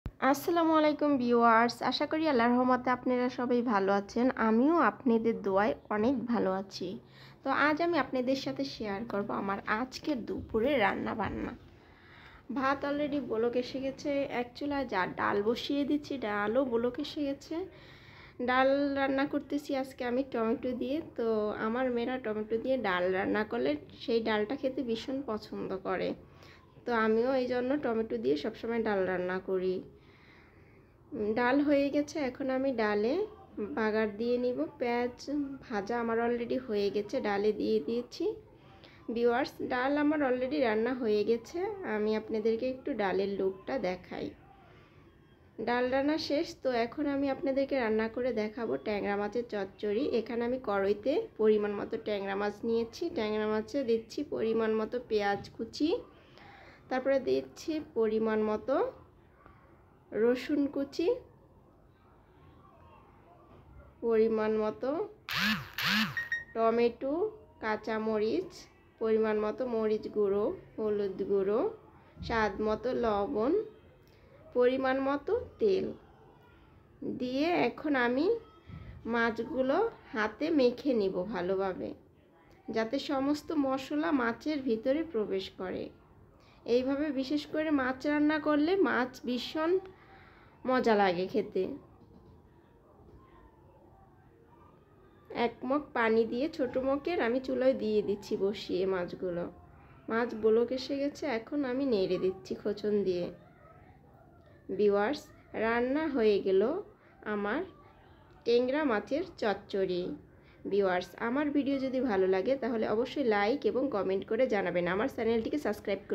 আসসালামু আলাইকুম ভিউয়ার্স, আশা করি আল্লাহর রহমতে আপনারা সবাই ভালো আছেন। আমিও আপনাদের দোয়ায় অনেক ভালো আছি। তো আজ আমি আপনাদের সাথে শেয়ার করব আমার আজকের দুপুরে রান্না বান্না। ভাত অলরেডি বলক এসে গেছে, এক চুলায় যা ডাল বসিয়ে দিচ্ছি, ডালও বলক এসে গেছে। ডাল রান্না করতেছি আজকে আমি টমেটো দিয়ে। তো আমার মেয়েরা টমেটো দিয়ে ডাল রান্না করলে সেই ডালটা খেতে ভীষণ পছন্দ করে। তো আমিও এই জন্য টমেটো দিয়ে সবসময় ডাল রান্না করি। ডাল হয়ে গেছে, এখন আমি ডালে বাগার দিয়ে নিব। পেঁয়াজ ভাজা আমার অলরেডি হয়ে গেছে, ডালে দিয়ে দিয়েছি। ভিউয়ার্স, ডাল আমার অলরেডি রান্না হয়ে গেছে, আমি আপনাদেরকে একটু ডালের লুকটা দেখাই। ডাল রান্না শেষ। তো এখন আমি আপনাদেরকে রান্না করে দেখাবো ট্যাংরা মাছের চচ্চড়ি। এখানে আমি কড়াইতে পরিমাণ মতো ট্যাংরা মাছ নিয়েছি। ট্যাংরা মাছে দিচ্ছি পরিমাণ মতো পেঁয়াজ কুচি, তারপরে দিচ্ছি পরিমাণ মতো রসুন কুচি, পরিমাণ মতো টমেটো, কাঁচামরিচ, পরিমাণ মতো মরিচ গুঁড়ো, হলুদ গুঁড়ো, স্বাদ মতো লবণ, পরিমাণ মতো তেল দিয়ে এখন আমি মাছগুলো হাতে মেখে নিব ভালোভাবে, যাতে সমস্ত মশলা মাছের ভিতরে প্রবেশ করে। এইভাবে বিশেষ করে মাছ রান্না করলে মাছ ভীষণ মজা লাগে খেতে। এক মগ পানি দিয়ে ছোটো মগের আমি চুলায় দিয়ে দিচ্ছি বসিয়ে মাছগুলো। মাছ বলক এসে গেছে, এখন আমি নেড়ে দিচ্ছি খোঁচন দিয়ে। ভিউয়ার্স, রান্না হয়ে গেল আমার ট্যাংরা মাছের চচ্চড়ি। ভিউয়ার্স, আমার ভিডিও যদি ভালো লাগে তাহলে অবশ্যই লাইক এবং কমেন্ট করে জানাবেন। আমার চ্যানেলটিকে সাবস্ক্রাইব করে